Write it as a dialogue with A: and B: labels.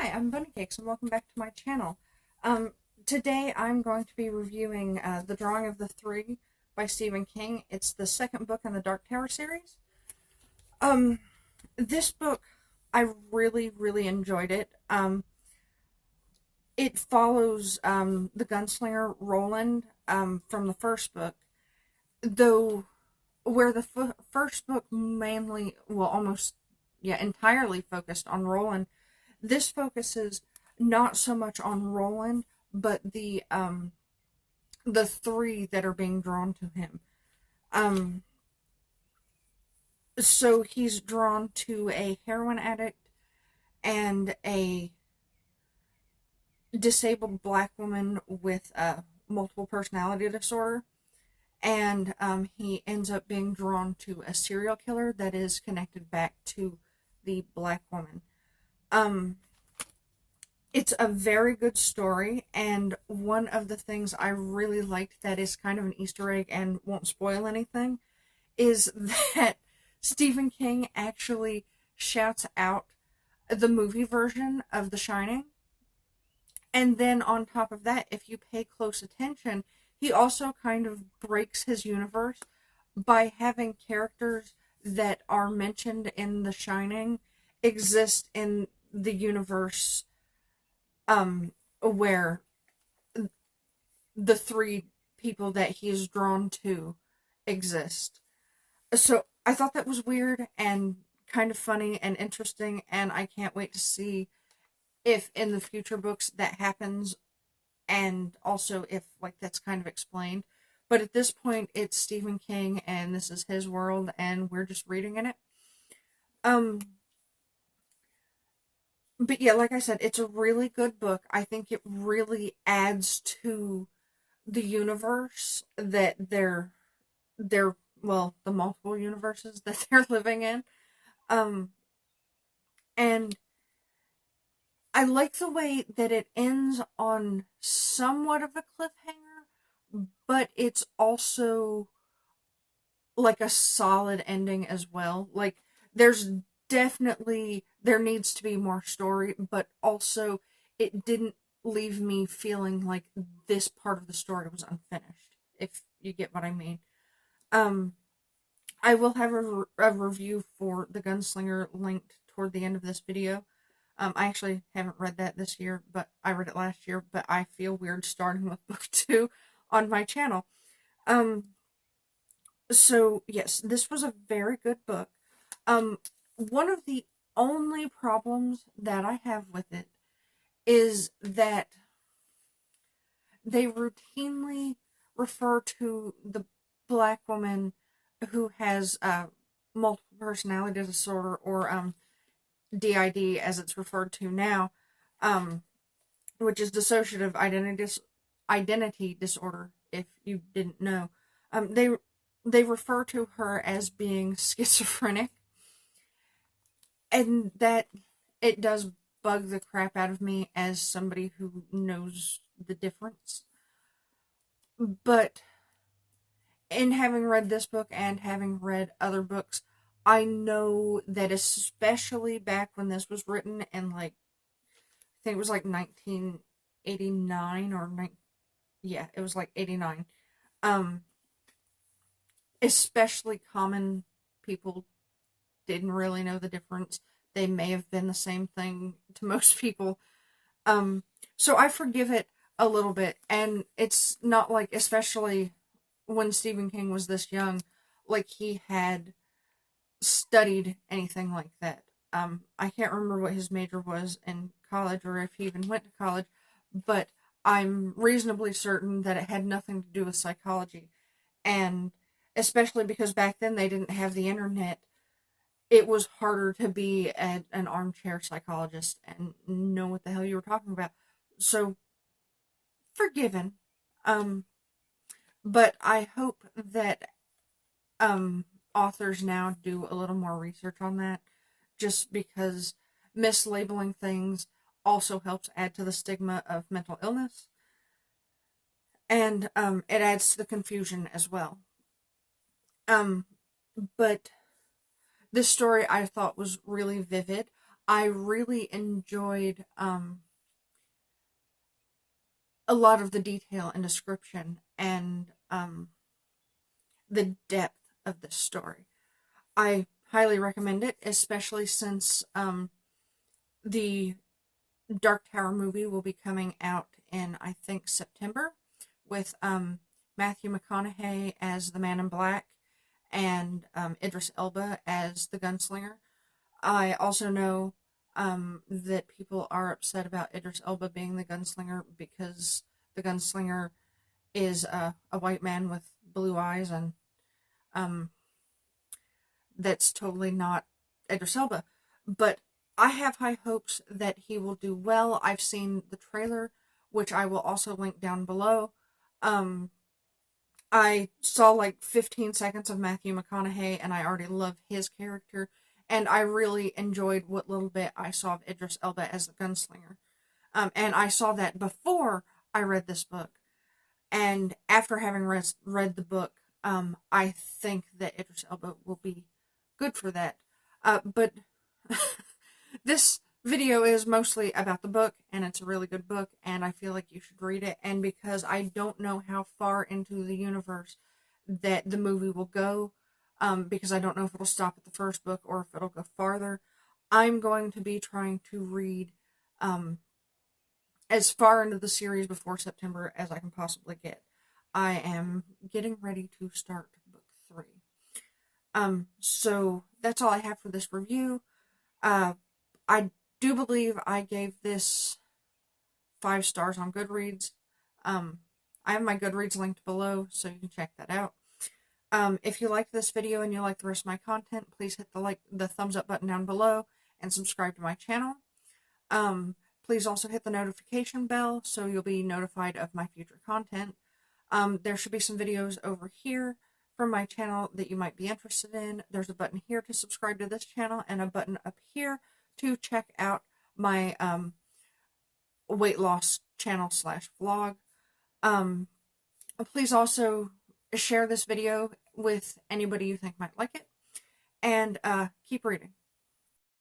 A: Hi, I'm Bunny Cakes and welcome back to my channel. Today I'm going to be reviewing The Drawing of the Three by Stephen King. It's the second book in the Dark Tower series. Um, this book, I really enjoyed it. It follows the gunslinger Roland from the first book, though where the first book mainly, well, almost, entirely focused on Roland. This focuses not so much on Roland, but the three that are being drawn to him. Um, so he's drawn to a heroin addict and a disabled black woman with a multiple personality disorder, and he ends up being drawn to a serial killer that is connected back to the black woman. It's a very good story, and one of the things I really liked that is kind of an Easter egg and won't spoil anything is that Stephen King actually shouts out the movie version of The Shining. And then on top of that, if you pay close attention, he also kind of breaks his universe by having characters that are mentioned in The Shining exist in the universe where the three people that he's drawn to exist. So I thought that was weird and kind of funny and interesting, and I can't wait to see if in the future books that happens, and also if like that's kind of explained. But at this point it's Stephen King and this is his world and we're just reading in it. Um but yeah, like I said, it's a really good book. I think it really adds to the universe that they're well, the multiple universes that they're living in. Um and I like the way that it ends on somewhat of a cliffhanger, but it's also like a solid ending as well. Like there's definitely there needs to be more story, but also it didn't leave me feeling like this part of the story was unfinished, if you get what I mean. Um I will have a review for The Gunslinger linked toward the end of this video. I actually haven't read that this year, but I read it last year, but I feel weird starting with book two on my channel. Um, so yes, this was a very good book. One of the only problems that I have with it is that they routinely refer to the black woman who has multiple personality disorder, or DID as it's referred to now, um, which is dissociative identity disorder. If you didn't know, they refer to her as being schizophrenic, and that it does bug the crap out of me as somebody who knows the difference. But in having read this book and having read other books, I know that especially back when this was written in like I think it was like 1989 or yeah, it was like 89. Um, especially common people didn't really know the difference. They may have been the same thing to most people. So I forgive it a little bit, and it's not like, especially when Stephen King was this young, like he had studied anything like that. I can't remember what his major was in college or if he even went to college, but I'm reasonably certain that it had nothing to do with psychology. And especially because back then they didn't have the internet, it was harder to be an armchair psychologist and know what the hell you were talking about. So, forgiven. Um, but I hope that authors now do a little more research on that, just because mislabeling things also helps add to the stigma of mental illness, and it adds to the confusion as well. Um, but this story I thought was really vivid. I really enjoyed a lot of the detail and description and the depth of this story. I highly recommend it, especially since the Dark Tower movie will be coming out in, I think, September, with Matthew McConaughey as the Man in Black and Idris Elba as the gunslinger. I also know that people are upset about Idris Elba being the gunslinger because the gunslinger is a white man with blue eyes, and um, that's totally not Idris Elba. But I have high hopes that he will do well. I've seen the trailer, which I will also link down below. Um, I saw like 15 seconds of Matthew McConaughey, and I already love his character. And I really enjoyed what little bit I saw of Idris Elba as the gunslinger. And I saw that before I read this book. And after having read the book, I think that Idris Elba will be good for that. But this video is mostly about the book, and it's a really good book, and I feel like you should read it. And because I don't know how far into the universe that the movie will go, because I don't know if it'll stop at the first book or if it'll go farther, I'm going to be trying to read um, as far into the series before September as I can possibly get. I am getting ready to start book 3. So that's all I have for this review. I do believe I gave this 5 stars on Goodreads. I have my Goodreads linked below, so you can check that out. If you like this video and you like the rest of my content, please hit the thumbs up button down below and subscribe to my channel. Please also hit the notification bell so you'll be notified of my future content. There should be some videos over here from my channel that you might be interested in. There's a button here to subscribe to this channel and a button up here to check out my weight loss channel / vlog. Please also share this video with anybody you think might like it, and keep reading.